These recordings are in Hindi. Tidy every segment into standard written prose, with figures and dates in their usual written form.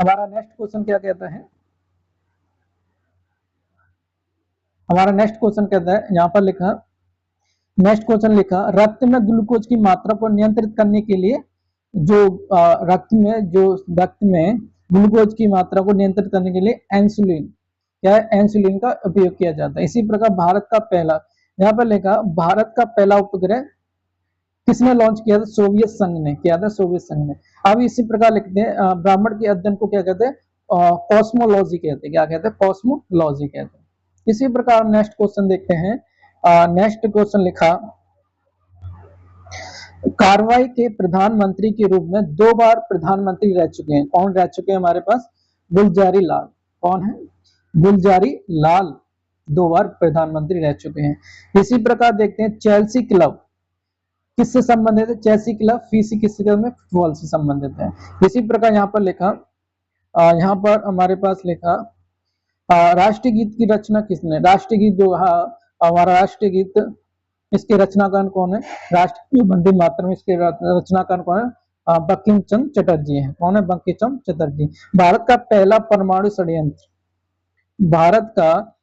हमारा नेक्स्ट क्वेश्चन क्या कहता है, हमारा नेक्स्ट क्वेश्चन कहता है, यहाँ पर लिखा, नेक्स्ट क्वेश्चन लिखा, रक्त में ग्लूकोज की मात्रा को नियंत्रित करने के लिए जो रक्त में ग्लूकोज की मात्रा को नियंत्रित करने के लिए इंसुलिन, क्या है, इंसुलिन का उपयोग किया जाता है। इसी प्रकार भारत का पहला, यहाँ पर लिखा, भारत का पहला उपग्रह किसने लॉन्च किया था, सोवियत संघ ने किया था, सोवियत संघ ने। अब इसी प्रकार लिखते हैं, ब्राह्मण के अध्ययन को क्या कहते हैं, कॉस्मोलॉजी कहते हैं, क्या कहते हैं, कॉस्मोलॉजी कहते हैं। इसी प्रकार नेक्स्ट क्वेश्चन देखते हैं, नेक्स्ट क्वेश्चन लिखा, कार्रवाई के प्रधानमंत्री के रूप में 2 बार प्रधानमंत्री रह चुके हैं, कौन रह चुके हैं हमारे पास, गुलजारी लाल, कौन है, गुलजारी लाल 2 बार प्रधानमंत्री रह चुके हैं। इसी प्रकार देखते हैं, चेल्सी क्लब किससे संबंधित है, चेल्सी क्लब फीसी किससे में, फुटबॉल से संबंधित है। इसी प्रकार यहाँ पर लिखा, यहाँ पर हमारे पास लिखा, राष्ट्रीय गीत की रचना किसने, राष्ट्रीय गीत जो हमारा राष्ट्रीय गीत, इसके रचनाकार कौन है, राष्ट्रीय वंदे मातरम, इसके रचनाकार कौन है, बंकिम चंद्र चटर्जी है, कौन है, बंकिम चंद्र चटर्जी। भारत का पहला परमाणु षड्यंत्र, भारत का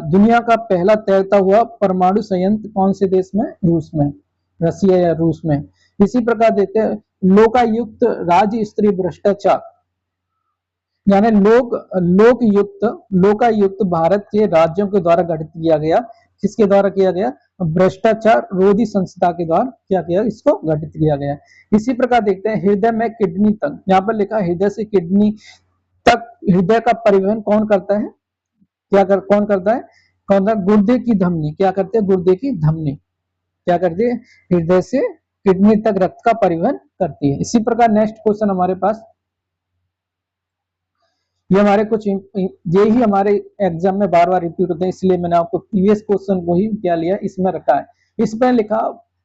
दुनिया का पहला तैरता हुआ परमाणु संयंत्र कौन से देश में, रूस में, रसिया या रूस में। इसी प्रकार देते हैं, लोकायुक्त राज्य स्तरीय भ्रष्टाचार, यानी लोकायुक्त भारत के राज्यों के द्वारा गठित किया गया, किसके द्वारा किया गया, भ्रष्टाचार रोधी संस्था के द्वारा क्या किया, इसको गठित किया गया। इसी प्रकार देखते हैं, हृदय में किडनी तक, यहाँ पर लिखा, हृदय से किडनी तक हृदय का परिवहन कौन करता है, कौन करता है, गुर्दे की धमनी, क्या करते हैं, गुर्दे की धमनी क्या करती है, हृदय से किडनी तक रक्त का परिवहन करती है। इसी प्रकार नेक्स्ट क्वेश्चन हमारे पास, ये हमारे कुछ ये ही हमारे एग्जाम में बार बार रिपीट होते हैं, इसलिए मैंने आपको प्रीवियस क्वेश्चन को ही क्या लिया, इसमें रखा है। इसमें लिखा,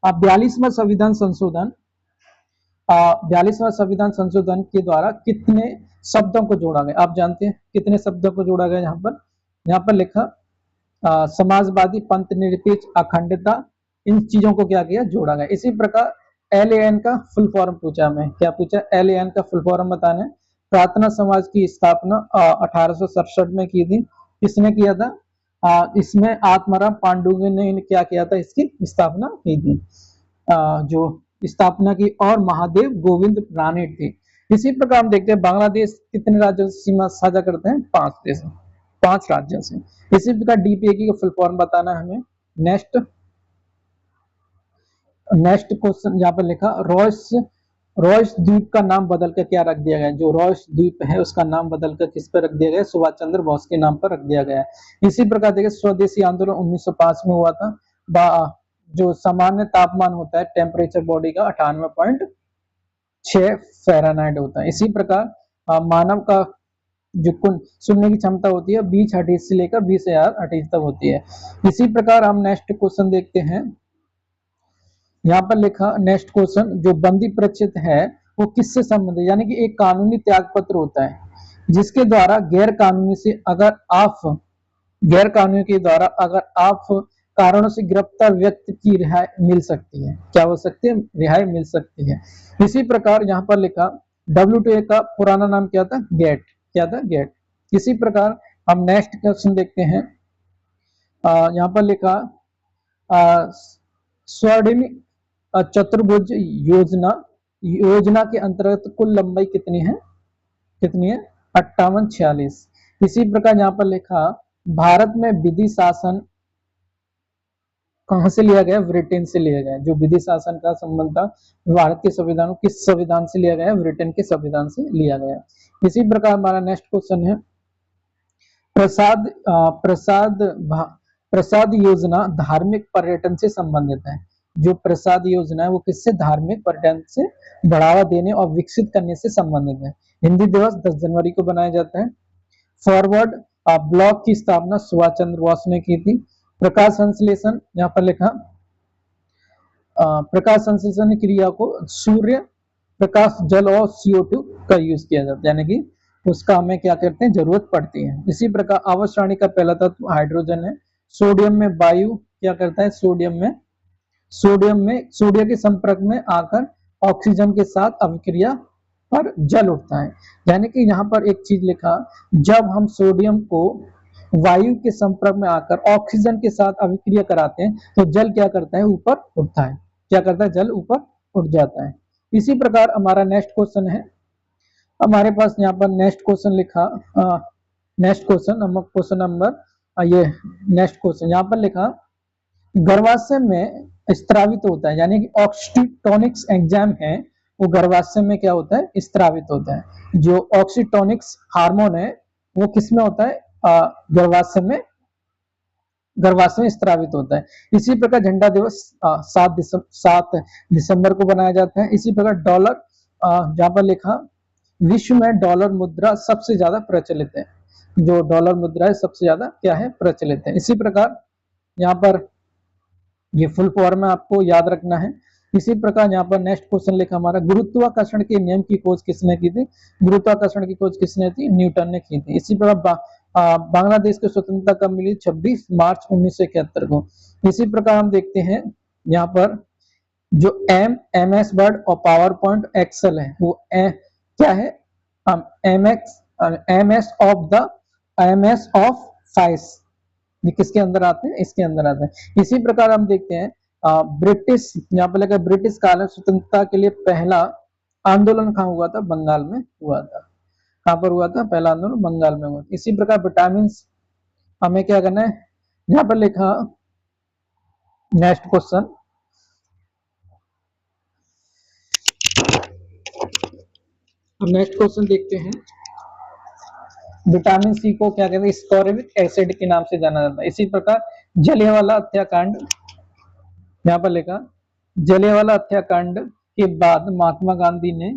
42वां संविधान संशोधन, 42वां संविधान संशोधन के द्वारा कितने शब्दों को जोड़ा गया, आप जानते हैं कितने शब्दों को जोड़ा गया, यहाँ पर लिखा, समाजवादी, पंथ निरपेक्ष, अखंडता, इन चीजों को क्या किया, जोड़ा गया। इसी प्रकार LAN का फुल फॉर्म पूछा, मैं क्या पूछा, LAN का फुल फॉर्म बताना है। प्रार्थना समाज की स्थापना 1867 में की थी, किसने किया था, इसमें आत्माराम पांडुंगे ने क्या किया था, इसकी स्थापना की थी, जो स्थापना की, और महादेव गोविंद राणे थे। इसी प्रकार हम देखते हैं, बांग्लादेश कितने राज्यों से सीमा साझा करते हैं, 5 राज्यों से। इसी प्रकार DPAK का फुल फॉर्म बताना है हमें। नेक्स्ट क्वेश्चन यहाँ पर लिखा, रॉयस द्वीप का नाम बदलकर क्या रख दिया गया, जो रॉयस द्वीप है उसका नाम बदलकर किस पर रख दिया गया, सुभाष चंद्र बोस के नाम पर रख दिया गया है। इसी प्रकार देखिए, स्वदेशी आंदोलन 1905 में हुआ था, जो सामान्य तापमान होता है टेम्परेचर बॉडी का 98.6 फ़ारेनहाइट होता है। इसी प्रकार मानव का जो सुनने की क्षमता होती है 20 हर्ट्ज से लेकर 20,000 हर्ट्ज तक होती है। इसी प्रकार हम नेक्स्ट क्वेश्चन देखते हैं, यहाँ पर लिखा, नेक्स्ट क्वेश्चन, जो बंदी प्रचित है वो किससे संबंधित, यानी कि एक कानूनी त्याग पत्र होता है, जिसके द्वारा गैर कानूनी के द्वारा अगर आप कारणों से गिरफ्तार व्यक्ति की रिहाई मिल सकती है, क्या हो सकती है, रिहाई मिल सकती है। इसी प्रकार यहाँ पर लिखा, WTA का पुराना नाम क्या था, गेट, क्या था, गेट। इसी प्रकार हम नेक्स्ट क्वेश्चन देखते हैं, यहाँ पर लिखा, स्वर्णिम चतुर्भुज योजना के अंतर्गत कुल लंबाई कितनी है, 5846। इसी प्रकार यहाँ पर लिखा, भारत में विधि शासन कहां से लिया गया, ब्रिटेन से लिया गया। जो विधि शासन का संबंध था भारत के संविधान, किस संविधान से लिया गया, ब्रिटेन के संविधान से लिया गया। इसी प्रकार हमारा नेक्स्ट क्वेश्चन है, प्रसाद योजना धार्मिक पर्यटन से संबंधित है। जो प्रसाद योजना है वो किससे, धार्मिक पर्यटन से बढ़ावा देने और विकसित करने से संबंधित है। हिंदी दिवस 10 जनवरी को बनाया जाता है। फॉरवर्ड ब्लॉक की स्थापना सुभाष चंद्र बोस ने की थी। प्रकाश संश्लेषण, यहाँ पर लिखा, प्रकाश संश्लेषण क्रिया को सूर्य प्रकाश, जल और CO2 का यूज किया जाता है, यानी कि उसका हमें क्या करते हैं, जरूरत पड़ती है। इसी प्रकार आवर्त सारणी का पहला तत्व हाइड्रोजन है। सोडियम में वायु क्या करता है, सोडियम में सूर्य के संपर्क में आकर ऑक्सीजन के साथ अभिक्रिया पर जल उठता है। यानी कि यहाँ पर एक चीज लिखा, जब हम सोडियम को वायु के संपर्क में आकर ऑक्सीजन के साथ अभिक्रिया कराते हैं तो जल क्या करता है, ऊपर उठता है। क्या करता है, जल ऊपर उठ जाता है। इसी प्रकार हमारा नेक्स्ट क्वेश्चन है, हमारे पास यहाँ पर नेक्स्ट क्वेश्चन लिखा, नेक्स्ट क्वेश्चन क्वेश्चन नंबर ये नेक्स्ट क्वेश्चन यहाँ पर लिखा, गर्भाशय में स्त्रावित होता है, यानी कि ऑक्सीटोनिक्स एंजाइम है वो गर्भाशय में क्या होता है, स्त्रावित होता है। जो ऑक्सीटोनिक्स हार्मोन है वो किसमें होता है, गर्भाशय में, गर्भाशय में स्त्रावित होता है। इसी प्रकार झंडा दिवस 7 दिसंबर को बनाया जाता है। इसी प्रकार डॉलर, जहां पर लिखा, विश्व में डॉलर मुद्रा सबसे ज्यादा प्रचलित है। जो डॉलर मुद्रा है सबसे ज्यादा क्या है, प्रचलित है। इसी प्रकार यहाँ पर ये फुल फॉर्म में आपको याद रखना है। इसी प्रकार यहाँ पर नेक्स्ट क्वेश्चन लिखा हमारा, गुरुत्वाकर्षण के नियम की खोज किसने की थी। गुरुत्वाकर्षण की खोज किसने की, न्यूटन ने की थी। इसी प्रकार बांग्लादेश को स्वतंत्रता कब मिली, 26 मार्च 1971 को। इसी प्रकार हम देखते हैं यहाँ पर जो MS वर्ड और पावर पॉइंट एक्सेल है वो क्या है, MS ऑफ फाइस, ये किसके अंदर आते हैं, इसके अंदर आते हैं। इसी प्रकार हम देखते हैं ब्रिटिश, यहाँ पर लगा ब्रिटिश काल में स्वतंत्रता के लिए पहला आंदोलन कहाँ हुआ था, बंगाल में हुआ था। कहाँ पर हुआ था, पहला आंदोलन बंगाल में हुआ। इसी प्रकार विटामिन हमें क्या करना है, यहाँ पर लिखा नेक्स्ट क्वेश्चन, अब नेक्स्ट क्वेश्चन देखते हैं। विटामिन सी को क्या कहते हैं, स्कोरेबिक एसिड के नाम से जाना जाता है। इसी प्रकार जलियांवाला हत्याकांड, यहाँ पर लिखा, जलियांवाला हत्याकांड के बाद महात्मा गांधी ने,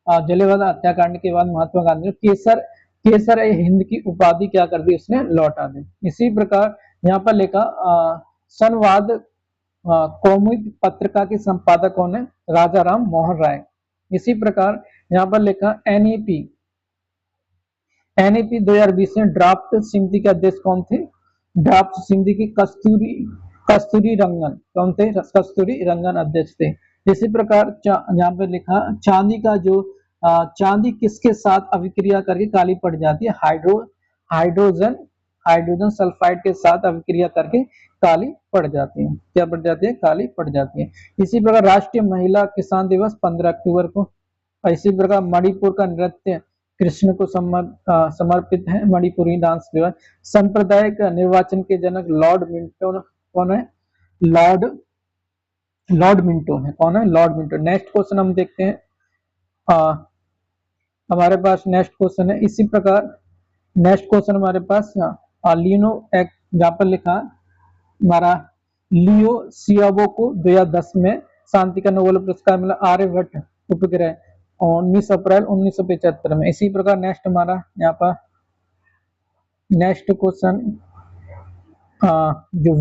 जलियांवाला हत्याकांड के बाद महात्मा गांधी ने केसर हिंद की उपाधि क्या कर दी, उसने लौटा दी। इसी प्रकार यहाँ पर लिखा, संवाद कौमुदी पत्रिका के संपादक कौन है, राजा राम मोहन राय। इसी प्रकार यहाँ पर लिखा, NEP 2020 में ड्राफ्ट समिति के अध्यक्ष कौन थे, ड्राफ्ट समिति की कस्तूरी रंगन, कौन थे, कस्तूरी रंगन अध्यक्ष थे। इसी प्रकार यहाँ पे लिखा, चांदी का जो चांदी किसके साथ अभिक्रिया करके काली पड़ जाती है, हाइड्रोजन सल्फाइड के साथ अभिक्रिया करके काली पड़ जाती है। क्या पड़ जाती है, काली पड़ जाती है। इसी प्रकार राष्ट्रीय महिला किसान दिवस 15 अक्टूबर को। इसी प्रकार मणिपुर का नृत्य कृष्ण को समर्पित है, मणिपुरी डांस दिवस। सांप्रदायिक निर्वाचन के जनक लॉर्ड मिंटो कौन है, लॉर्ड मिंटो है, कौन है, लॉर्ड मिंटो। नेक्स्ट क्वेश्चन हम देखते हैं, हमारे पास नेक्स्ट क्वेश्चन है। इसी प्रकार नेक्स्ट क्वेश्चन हमारे पास लियो एक्ट, जहां पर लिखा हमारा, लियो सियाबो को 2010 में शांति का नोबेल पुरस्कार मिला, आर्यभट्ट उपग्रह 19 अप्रैल 1975 में। इसी प्रकार नेक्स्ट हमारा यहाँ पर नेक्स्ट क्वेश्चन, जो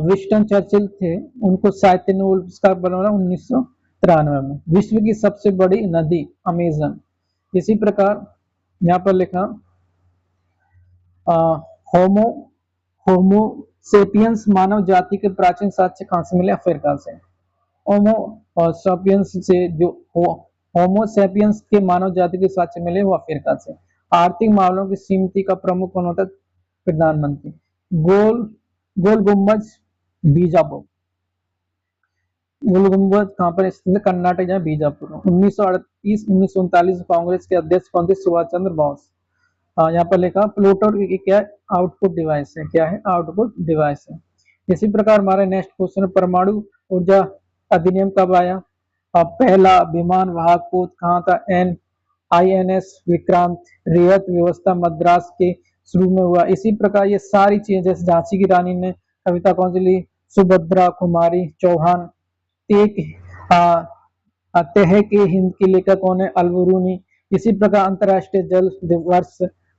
विस्टन चर्चिल थे उनको साहित्य नोबेल पुरस्कार मिला 1993 में। विश्व की सबसे बड़ी नदी अमेजन। इसी प्रकार यहाँ पर लिखा, होमो सेपियंस मानव जाति के प्राचीन साक्ष्य कहां से मिले, अफ्रीका से। होमो सेपियंस से जो होमो सेपियंस के मानव जाति के साक्ष्य मिले वो अफ्रीका से। आर्थिक मामलों की समिति का प्रमुख कौन होता है, प्रधानमंत्री। गोल गुम्बज बीजापुर, गोल गुम्बज कहां पर स्थित, कर्नाटक या बीजापुर। 1938-1939 कांग्रेस के अध्यक्ष कौन थे, सुभाष चंद्र बोस। यहाँ पर लिखा, प्लूटो की क्या आउटपुट डिवाइस है, क्या है, आउटपुट डिवाइस है। इसी प्रकार हमारे नेक्स्ट क्वेश्चन, परमाणु ऊर्जा अधिनियम कब आया, पहला विमान वाहक पोत कहाँ था, INS विक्रांत। रियायत व्यवस्था मद्रास के शुरू में हुआ। इसी प्रकार ये सारी चीजें, जैसे झांसी की रानी ने कविता कौन सी ली, सुभद्रा कुमारी चौहान। तेह के हिंद के लेखक कौन है, अलबरूनी। इसी प्रकार अंतरराष्ट्रीय जल दिवस,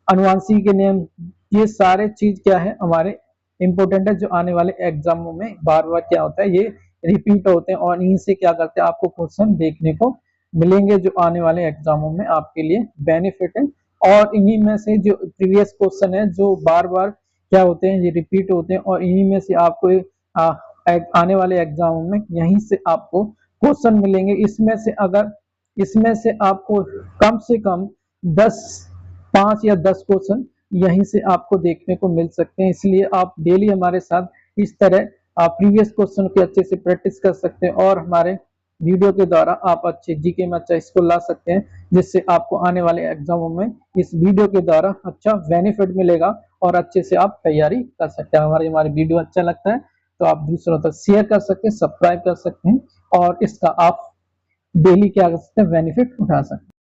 अनुवांशिकी के नियम, ये सारे चीज क्या है हमारे इंपोर्टेंट है, जो आने वाले एग्जामों में बार बार क्या होता है, ये रिपीट होते हैं और इनसे क्या करते हैं, आपको क्वेश्चन देखने को मिलेंगे जो आने वाले एग्जामों में आपके लिए बेनिफिट है। और इन्हीं में से जो प्रीवियस क्वेश्चन है जो बार बार क्या होते हैं, ये रिपीट होते हैं और इन्हीं में से आपको आने वाले एग्जामों में यहीं से आपको क्वेश्चन मिलेंगे। इसमें से अगर इसमें से आपको कम से कम 5 या 10 क्वेश्चन यहीं से आपको देखने को मिल सकते हैं। इसलिए आप डेली हमारे साथ इस तरह आप प्रीवियस क्वेश्चन की अच्छे से प्रैक्टिस कर सकते हैं और हमारे वीडियो के द्वारा आप अच्छे जीके में अच्छा इसको ला सकते हैं, जिससे आपको आने वाले एग्जामों में इस वीडियो के द्वारा अच्छा बेनिफिट मिलेगा और अच्छे से आप तैयारी कर सकते हैं। हमारे वीडियो अच्छा लगता है तो आप दूसरों तक शेयर कर सकते हैं, सब्सक्राइब कर सकते हैं और इसका आप डेली क्या कर सकते हैं, बेनिफिट उठा सकते हैं।